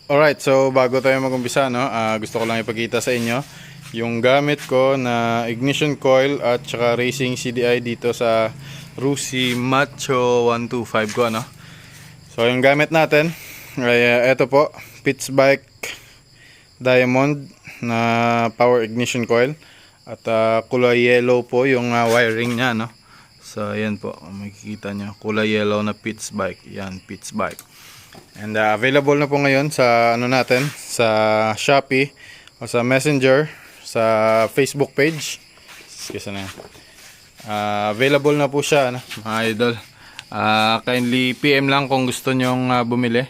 Alright, so bago tayo mag-umpisa, no, gusto ko lang ipakita sa inyo yung gamit ko na ignition coil at saka racing CDI dito sa Rusi Macho 125 ko, no. So yung gamit natin ay ito po, Pitts Bike Diamond na power ignition coil at kulay yellow po yung wiring niya, no. So ayan po, makikita nyo, kulay yellow na Pitts Bike. Yan, Pitts Bike. And available na po ngayon sa ano natin, sa Shopee o sa Messenger, sa Facebook page. Kasi na. Available na po siya, ano, mga idol. Kindly PM lang kung gusto nyong bumili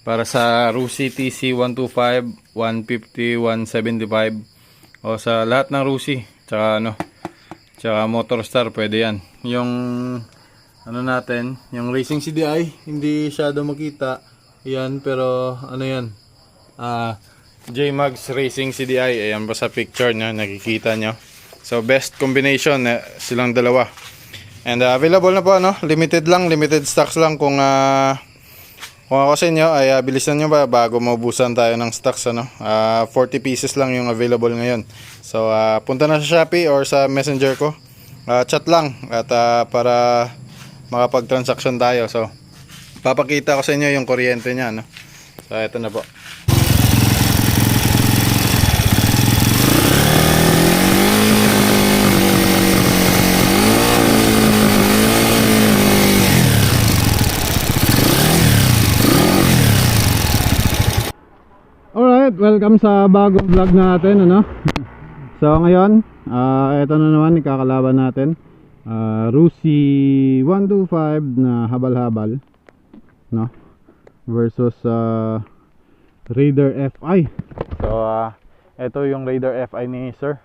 para sa Rusi TC 125, 150, 175 o sa lahat ng Rusi. Tsaka ano, tsaka Motorstar, pwede yan. Yung ano natin, yung racing CDI, hindi shadow makita yan, pero ano yan, J-Max Racing CDI, ayan po sa picture nyo, nakikita nyo. So best combination, silang dalawa. And available na po, ano, limited lang, limited stocks lang. Kung ako sa inyo ay bilisan nyo ba bago maubusan tayo ng stocks, ano. 40 pieces lang yung available ngayon. So punta na sa Shopee or sa Messenger ko, chat lang at para makapag-transaction tayo. So papakita ko sa inyo yung kuryente niya, no? So ito na po. Alright, welcome sa bagong vlog natin, ano? So ngayon, ito na naman ikakalaban natin, Rusi 125 na habal-habal, no, versus Raider FI. So ito yung Raider FI ni Sir.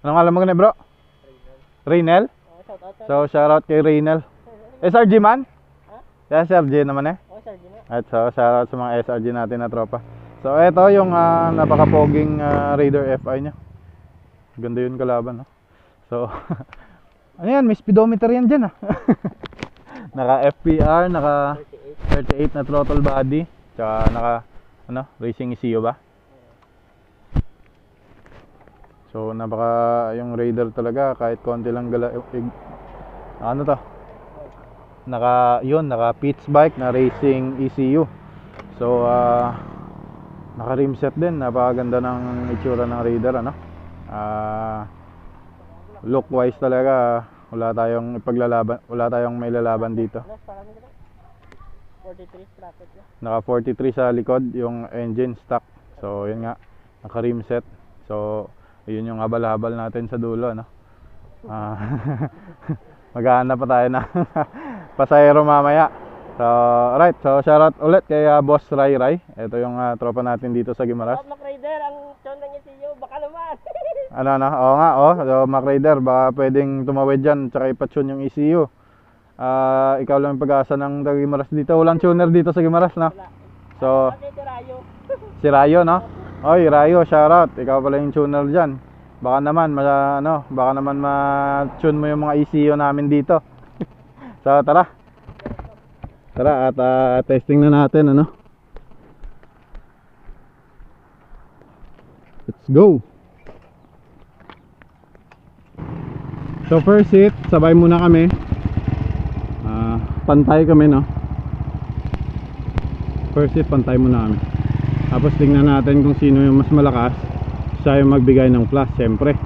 Anong alam mo ganun, bro? Raynel. So shoutout kay Raynel. SRG man? SRG naman At so shoutout sa mga SRG natin na tropa. So ito yung napaka-poging Raider FI nya. Ganda yun kalaban, no? So ano yan, may speedometer yan dyan, naka FPR, naka 38 na throttle body, tsaka naka ano, racing ECU ba. So napaka yung Raider talaga, kahit konti lang ano to, naka Pitts Bike na racing ECU. So naka rim set din, napakaganda ng itsura ng Raider, ano. Look wise talaga, wala tayong ipaglalaban, wala tayong may lalaban dito. 43 sprocket na. Naka 43 sa likod yung engine stock. So yun nga, naka rim set. So yun yung habal-habal natin sa dulo, no. Maghahanap pa tayo na pasahero mamaya. So right, so shoutout ulit kay Boss Ray Ray. Ito yung tropa natin dito sa Guimaras. Mac Raider, ang chonda niya siyo, baka naman. Ano, oo nga, so Mac Raider, baka pwedeng tumawid dyan, tsaka ipatune yung ECU. Ikaw lang yung pag-asa ng Guimaras dito. Walang tuner dito sa Guimaras, no? So si Rayo, no? Oy, Rayo, shoutout. Ikaw pala yung tuner dyan. Baka naman baka naman ma-tune mo yung mga ECU namin dito. So tara at testing na natin, ano. Let's go. So first hit, sabay muna kami. Pantay kami, no. First hit, pantay muna kami. Tapos tingnan natin kung sino yung mas malakas. Siya yung magbigay ng plus, syempre.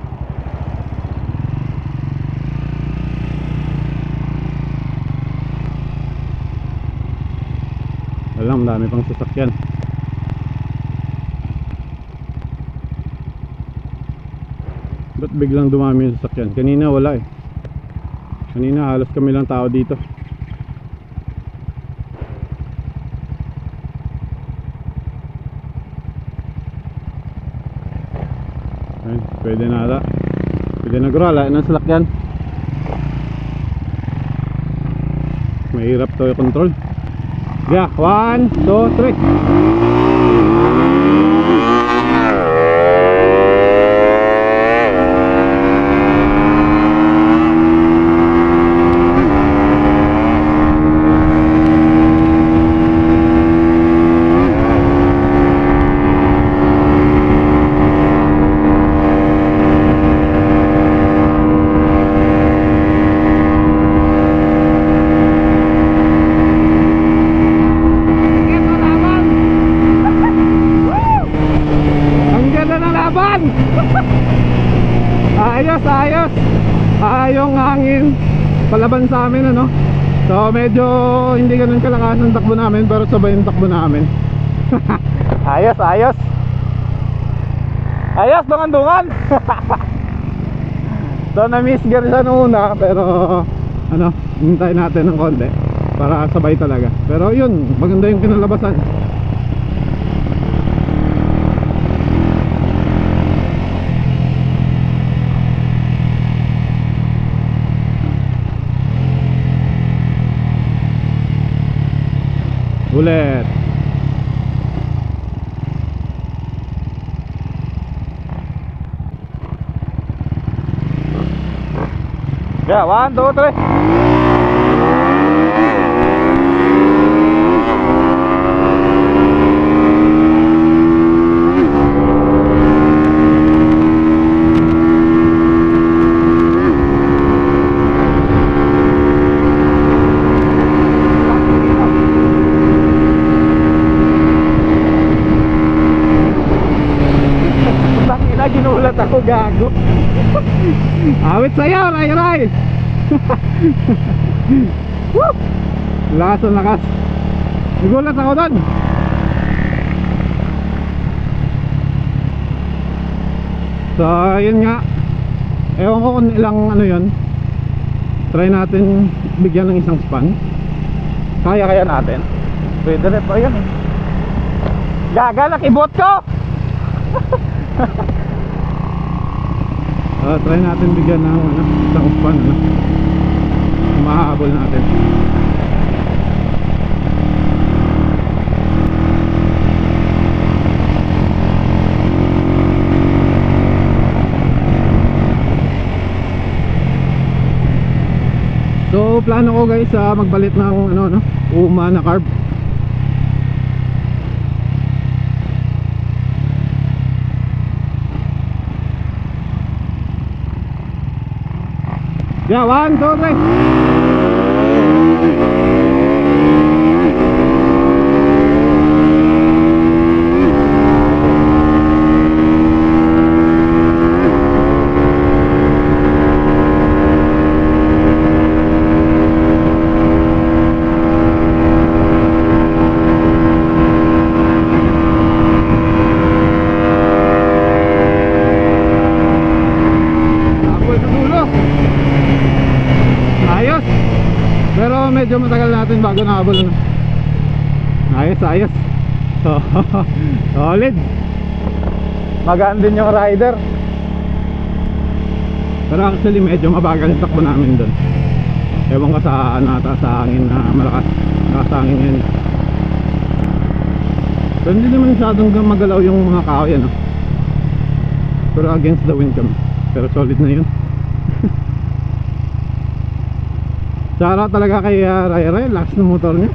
Alam, dami pang sasakyan. Ba't biglang dumami yung sasakyan? Kanina wala Kanina halos kami lang tao dito. Ayun, pwede na ata. Pwede na gurala ng sasakyan. Mahirap to yung control. Yeah, 1, 2, 3. palaban sa amin, ano. So medyo hindi ganun kalakas ang takbo namin, pero sabay yung takbo namin. Ayos, ayos. Ayos, dungan-dungan. So na-miss gear siya nung una, pero ano, hintay natin ng konti para sabay talaga. Pero yun, maganda yung kinalabasan. Ulit. Yeah, 1, 2, 3. Tangina, ginulat ako, gago. Awit sa'yo, Ray Ray. Woo! Lakas ang lakas. Nagulat ako doon. So yun nga, ewan ko kung ilang ano yun. Try natin bigyan ng isang span. Kaya natin. Pwede rin pa yan eh. Gaga, nakibot ko. Try natin bigyan ng ano, isang span, ano. Mahahabol natin. So plano ko guys magbalit ng ano, no, uma na carb. Yeah, 1, 2, 3. Ayos. Pero medyo matagal natin bago nakahabol, ano. Ayos, ayos. So, solid. Magaan din yung rider. Pero actually medyo mabagal yung takbo namin doon. Ewan ko sa ano ata, sa hangin na malakas. Malakas sa hangin yan. Pero hindi naman masyadong magalaw yung mga kahoy, ano. Pero against the wind kami. Pero solid na yun. Tsara talaga kay Ray Ray, lakas ng motor niya.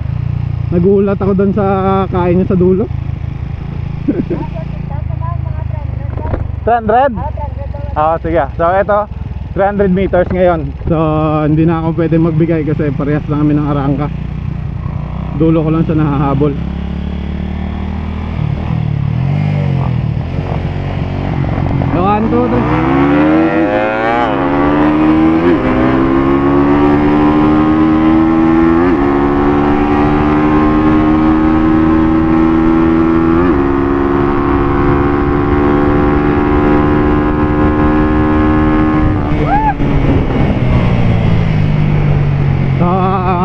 Nagulat ako doon sa kain niya sa dulo. 300? Oo, sige. So ito, 300 meters ngayon. So hindi na ako pwede magbigay kasi parehas lang kami ng arangka. Dulo ko lang siya nahahabol. So 1, 2, 3.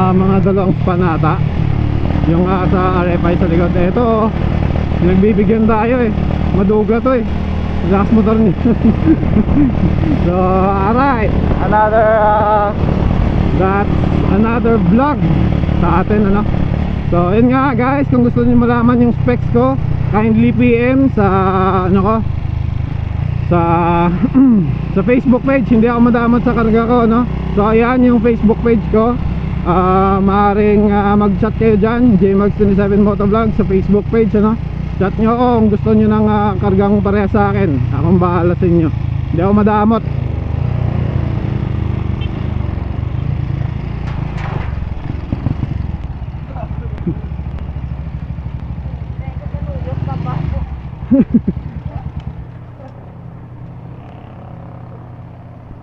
Mga dalawang span ata yung sa RFI sa likod. Ito nagbibigyan tayo eh, madugla to eh, lakas motor niya. So alright, that's another vlog sa atin, ano. So yun nga guys, kung gusto niyo malaman yung specs ko, kindly PM sa ano ko, sa sa Facebook page. Hindi ako madamot sa karga ko, no. So ayan yung Facebook page ko. Maaaring mag-chat kayo dyan, JMax27 Motovlog sa Facebook page, ano. Chat nyo ako kung gusto nyo ng kargang pareha sa akin. Akong bahala sa inyo, hindi ako madamot.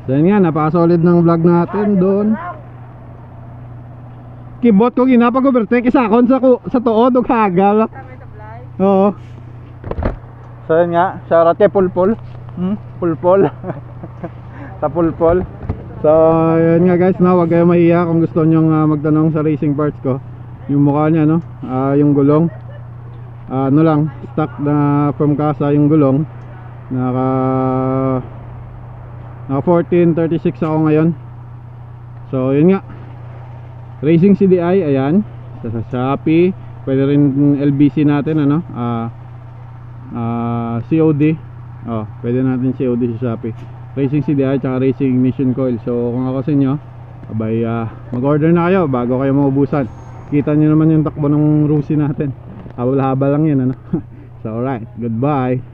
So yun nga, napaka-solid ng vlog natin doon. Kibot ko ginapag-overtake isa akon sa tuod o kagal. Oo. So yun nga, shoutout kay Pulpol. Pulpol. Sa Pulpol. So yun nga guys, no, wag kayo mahiya kung gusto nyo magtanong sa racing parts ko. Yung mukha niya, no, yung gulong, ano lang, stock na from Casa yung gulong. Naka 1436 ako ngayon. So yun nga, Racing CDI, ayan, sa Shopee. Pwede rin LBC natin, ano, COD. Oh, pwede natin COD sa Shopee. Racing CDI tsaka Racing Ignition Coil. So kung ako sa inyo, abay, mag-order na kayo bago kayo maubusan. Kita nyo naman yung takbo ng Rusi natin. Habal-habal lang yan, ano. So alright, goodbye.